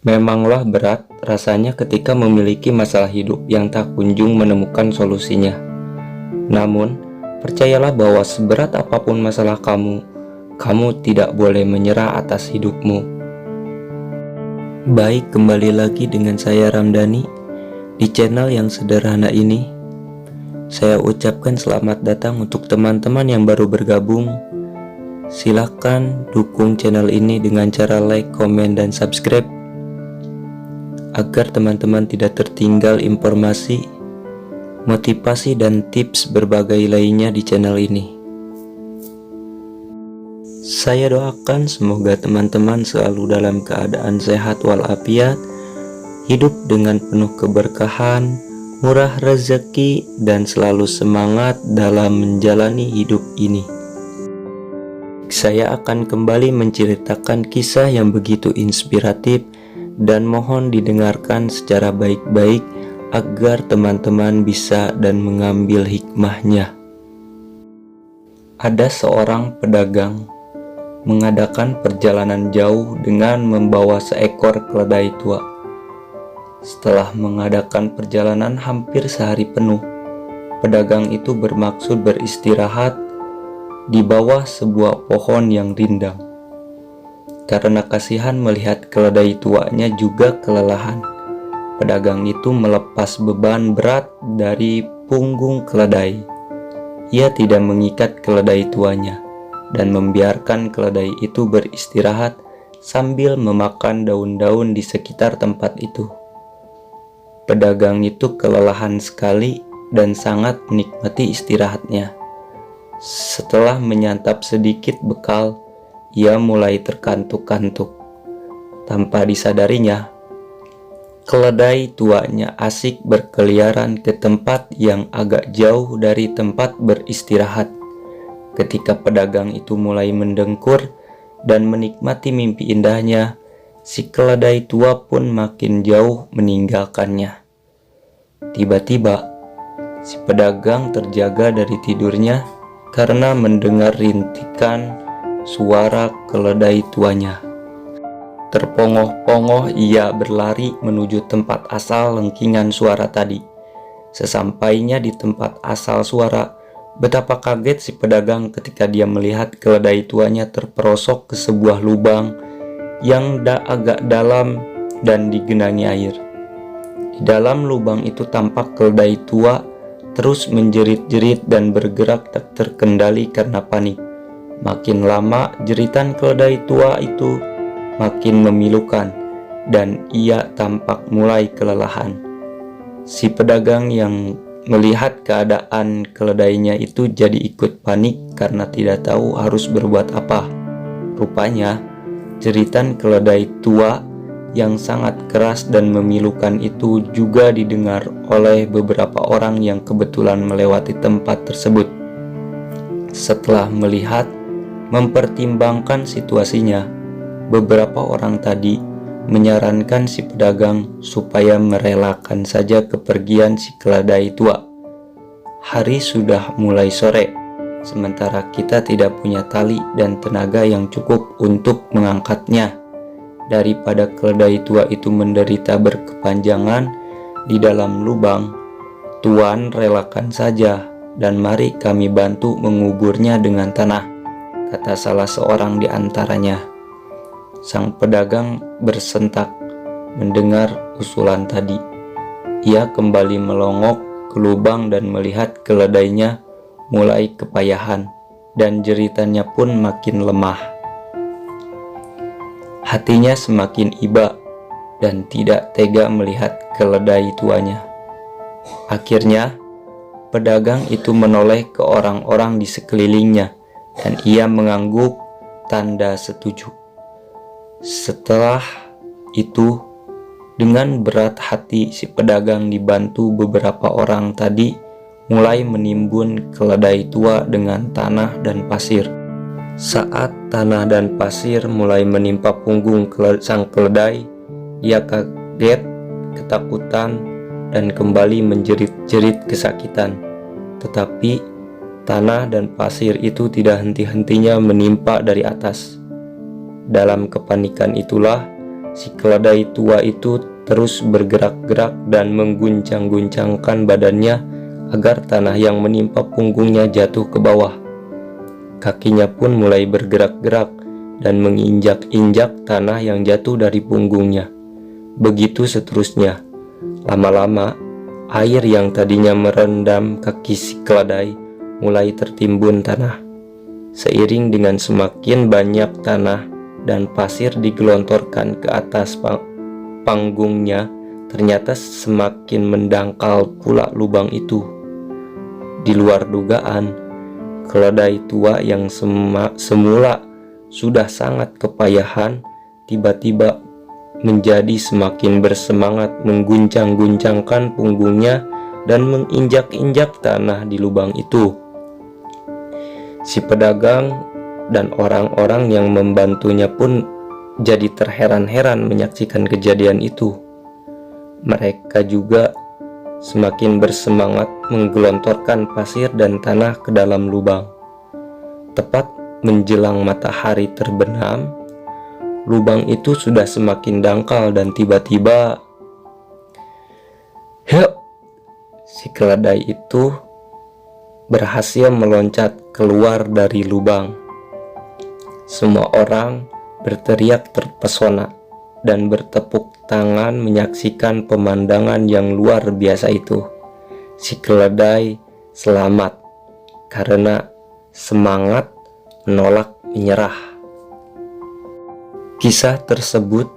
Memanglah berat rasanya ketika memiliki masalah hidup yang tak kunjung menemukan solusinya. Namun, percayalah bahwa seberat apapun masalah kamu, kamu tidak boleh menyerah atas hidupmu. Baik, kembali lagi dengan saya Ramdhani di channel yang sederhana ini. Saya ucapkan selamat datang untuk teman-teman yang baru bergabung. Silahkan dukung channel ini dengan cara like, komen, dan subscribe agar teman-teman tidak tertinggal informasi, motivasi, dan tips berbagai lainnya di channel ini. Saya doakan semoga teman-teman selalu dalam keadaan sehat walafiat, hidup dengan penuh keberkahan, murah rezeki, dan selalu semangat dalam menjalani hidup ini. Saya akan kembali menceritakan kisah yang begitu inspiratif dan mohon didengarkan secara baik-baik agar teman-teman bisa dan mengambil hikmahnya. Ada seorang pedagang mengadakan perjalanan jauh dengan membawa seekor keledai tua. Setelah mengadakan perjalanan hampir sehari penuh, pedagang itu bermaksud beristirahat di bawah sebuah pohon yang rindang. Karena kasihan melihat keledai tuanya juga kelelahan, pedagang itu melepas beban berat dari punggung keledai. Ia tidak mengikat keledai tuanya dan membiarkan keledai itu beristirahat sambil memakan daun-daun di sekitar tempat itu. Pedagang itu kelelahan sekali dan sangat menikmati istirahatnya. Setelah menyantap sedikit bekal, ia mulai terkantuk-kantuk. Tanpa disadarinya, keledai tuanya asik berkeliaran ke tempat yang agak jauh dari tempat beristirahat. Ketika pedagang itu mulai mendengkur dan menikmati mimpi indahnya, si keledai tua pun makin jauh meninggalkannya. Tiba-tiba, si pedagang terjaga dari tidurnya karena mendengar rintikan suara keledai tuanya. Terpongoh-pongoh ia berlari menuju tempat asal lengkingan suara tadi. Sesampainya di tempat asal suara, betapa kaget si pedagang ketika dia melihat keledai tuanya terperosok ke sebuah lubang yang agak dalam dan digenangi air. Di dalam lubang itu tampak keledai tua terus menjerit-jerit dan bergerak tak terkendali karena panik. Makin lama jeritan keledai tua itu makin memilukan dan ia tampak mulai kelelahan. Si pedagang yang melihat keadaan keledainya itu jadi ikut panik karena tidak tahu harus berbuat apa. Rupanya jeritan keledai tua yang sangat keras dan memilukan itu juga didengar oleh beberapa orang yang kebetulan melewati tempat tersebut. Setelah melihat, mempertimbangkan situasinya, beberapa orang tadi menyarankan si pedagang supaya merelakan saja kepergian si keledai tua. Hari sudah mulai sore, sementara kita tidak punya tali dan tenaga yang cukup untuk mengangkatnya. Daripada keledai tua itu menderita berkepanjangan di dalam lubang, Tuan relakan saja dan mari kami bantu menguburnya dengan tanah, kata salah seorang di antaranya. Sang pedagang bersentak mendengar usulan tadi. Ia kembali melongok ke lubang dan melihat keledainya mulai kepayahan dan jeritannya pun makin lemah. Hatinya semakin iba dan tidak tega melihat keledai tuanya. Akhirnya, pedagang itu menoleh ke orang-orang di sekelilingnya dan ia mengangguk tanda setuju. Setelah itu, dengan berat hati si pedagang dibantu beberapa orang tadi mulai menimbun keledai tua dengan tanah dan pasir. Saat tanah dan pasir mulai menimpa punggung sang keledai, ia kaget, ketakutan, dan kembali menjerit-jerit kesakitan. Tetapi tanah dan pasir itu tidak henti-hentinya menimpa dari atas. Dalam kepanikan itulah Si keledai tua itu terus bergerak-gerak dan mengguncang-guncangkan badannya agar tanah yang menimpa punggungnya jatuh ke bawah. Kakinya pun mulai bergerak-gerak dan menginjak-injak tanah yang jatuh dari punggungnya. Begitu seterusnya. Lama-lama, air yang tadinya merendam kaki si keledai mulai tertimbun tanah. Seiring dengan semakin banyak tanah dan pasir digelontorkan ke atas panggungnya, ternyata semakin mendangkal pula lubang itu. Di luar dugaan, keledai tua yang semula sudah sangat kepayahan tiba-tiba menjadi semakin bersemangat mengguncang-guncangkan punggungnya dan menginjak-injak tanah di lubang itu. Si pedagang dan orang-orang yang membantunya pun jadi terheran-heran menyaksikan kejadian itu. Mereka juga semakin bersemangat menggelontorkan pasir dan tanah ke dalam lubang. Tepat menjelang matahari terbenam, lubang itu sudah semakin dangkal dan tiba-tiba si keledai itu berhasil meloncat keluar dari lubang. Semua orang berteriak terpesona dan bertepuk tangan menyaksikan pemandangan yang luar biasa itu. Si keledai selamat karena semangat menolak menyerah. Kisah tersebut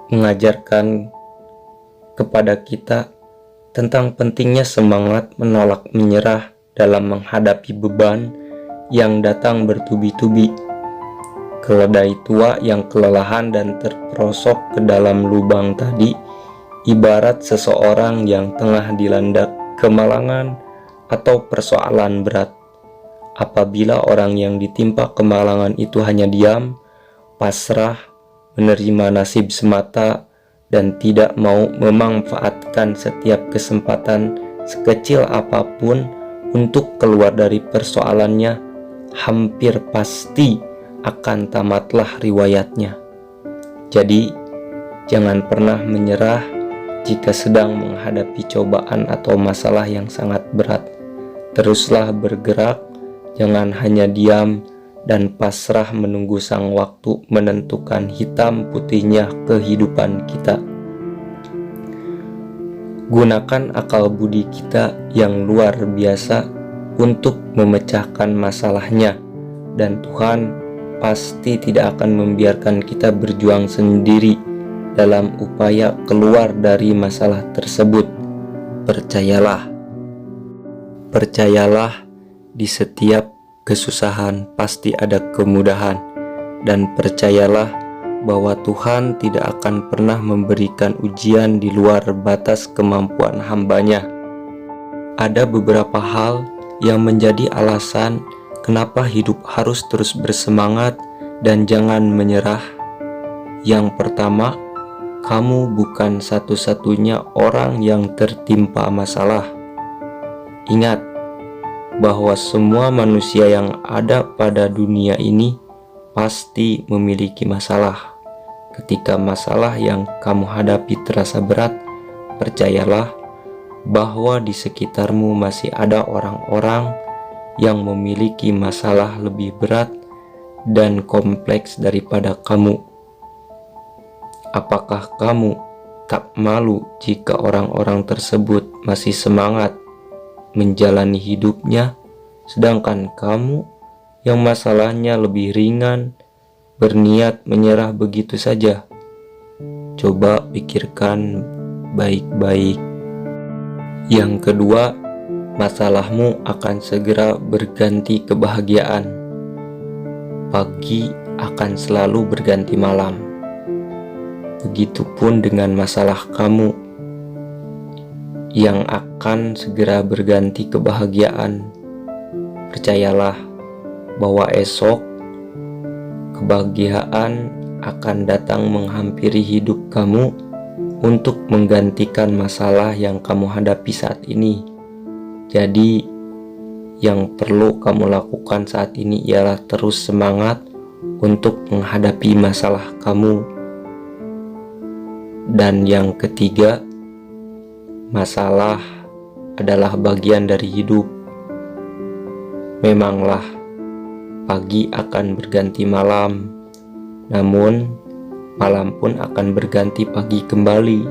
mengajarkan kepada kita tentang pentingnya semangat menolak menyerah dalam menghadapi beban yang datang bertubi-tubi. Keledai tua yang kelelahan dan terperosok ke dalam lubang tadi ibarat seseorang yang tengah dilanda kemalangan atau persoalan berat. Apabila orang yang ditimpa kemalangan itu hanya diam, pasrah, menerima nasib semata, dan tidak mau memanfaatkan setiap kesempatan sekecil apapun untuk keluar dari persoalannya, hampir pasti akan tamatlah riwayatnya. Jadi, jangan pernah menyerah jika sedang menghadapi cobaan atau masalah yang sangat berat. Teruslah bergerak, jangan hanya diam dan pasrah menunggu sang waktu menentukan hitam putihnya kehidupan kita. Gunakan akal budi kita yang luar biasa untuk memecahkan masalahnya, dan Tuhan pasti tidak akan membiarkan kita berjuang sendiri dalam upaya keluar dari masalah tersebut. Percayalah, di setiap kesusahan pasti ada kemudahan, dan percayalah bahwa Tuhan tidak akan pernah memberikan ujian di luar batas kemampuan hamba-Nya. Ada beberapa hal yang menjadi alasan kenapa hidup harus terus bersemangat dan jangan menyerah. Yang pertama, kamu bukan satu-satunya orang yang tertimpa masalah. Ingat bahwa semua manusia yang ada pada dunia ini pasti memiliki masalah. Ketika masalah yang kamu hadapi terasa berat, percayalah bahwa di sekitarmu masih ada orang-orang yang memiliki masalah lebih berat dan kompleks daripada kamu. Apakah kamu tak malu jika orang-orang tersebut masih semangat menjalani hidupnya, sedangkan kamu yang masalahnya lebih ringan berniat menyerah begitu saja? Coba pikirkan baik-baik. Yang kedua, masalahmu akan segera berganti kebahagiaan. Pagi akan selalu berganti malam. Begitupun dengan masalah kamu yang akan segera berganti kebahagiaan. Percayalah bahwa esok kebahagiaan akan datang menghampiri hidup kamu untuk menggantikan masalah yang kamu hadapi saat ini. Jadi, yang perlu kamu lakukan saat ini ialah terus semangat untuk menghadapi masalah kamu. Dan yang ketiga, masalah adalah bagian dari hidup. Memanglah, pagi akan berganti malam, namun malam pun akan berganti pagi kembali.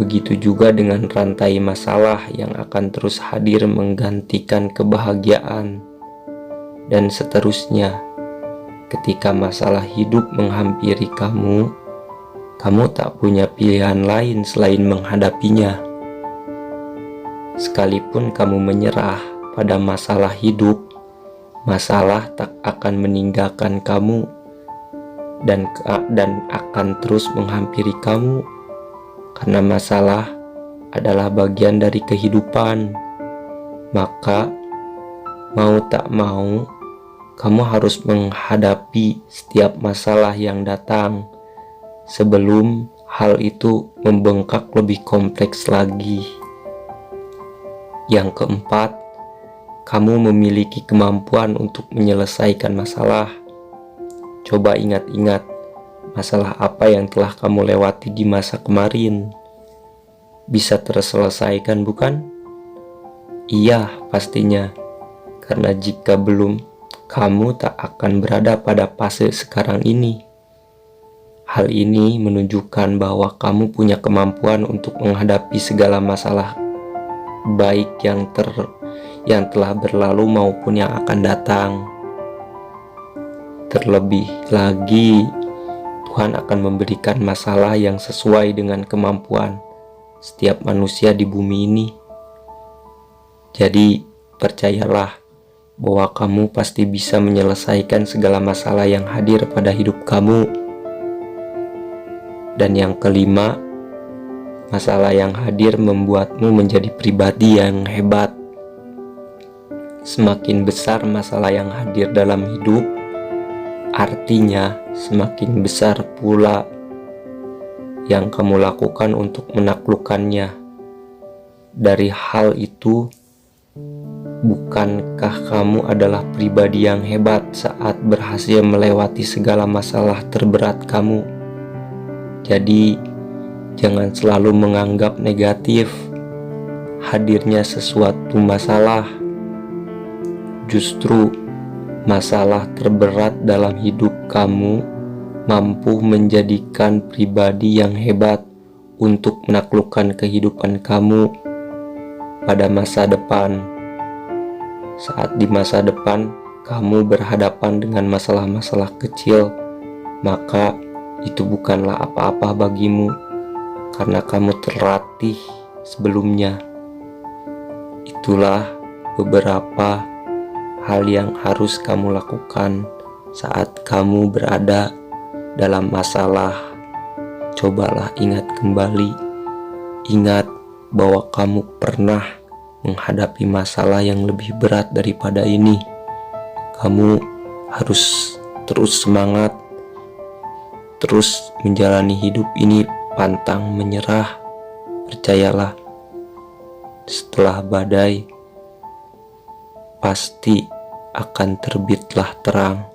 Begitu juga dengan rantai masalah yang akan terus hadir menggantikan kebahagiaan, dan seterusnya. Ketika masalah hidup menghampiri kamu tak punya pilihan lain selain menghadapinya. Sekalipun kamu menyerah pada masalah hidup, masalah tak akan meninggalkan kamu dan akan terus menghampiri kamu, karena masalah adalah bagian dari kehidupan. Maka mau tak mau, kamu harus menghadapi setiap masalah yang datang sebelum hal itu membengkak lebih kompleks lagi. Yang keempat, kamu memiliki kemampuan untuk menyelesaikan masalah. Coba ingat-ingat, masalah apa yang telah kamu lewati di masa kemarin? Bisa terselesaikan, bukan? Iya, pastinya. Karena jika belum, kamu tak akan berada pada fase sekarang ini. Hal ini menunjukkan bahwa kamu punya kemampuan untuk menghadapi segala masalah, baik yang telah berlalu maupun yang akan datang. Terlebih lagi, Tuhan akan memberikan masalah yang sesuai dengan kemampuan setiap manusia di bumi ini. Jadi, percayalah bahwa kamu pasti bisa menyelesaikan segala masalah yang hadir pada hidup kamu. Dan yang kelima, masalah yang hadir membuatmu menjadi pribadi yang hebat. Semakin besar masalah yang hadir dalam hidup, artinya semakin besar pula yang kamu lakukan untuk menaklukkannya. Dari hal itu, bukankah kamu adalah pribadi yang hebat saat berhasil melewati segala masalah terberat kamu? Jadi, jangan selalu menganggap negatif hadirnya sesuatu masalah. Justru, masalah terberat dalam hidup kamu mampu menjadikan pribadi yang hebat untuk menaklukkan kehidupan kamu pada masa depan. Saat di masa depan kamu berhadapan dengan masalah-masalah kecil, maka itu bukanlah apa-apa bagimu karena kamu terlatih sebelumnya. Itulah beberapa hal yang harus kamu lakukan saat kamu berada dalam masalah. Cobalah ingat kembali, ingat bahwa kamu pernah menghadapi masalah yang lebih berat daripada ini. Kamu harus terus semangat, terus menjalani hidup ini pantang menyerah. Percayalah, setelah badai pasti akan terbitlah terang.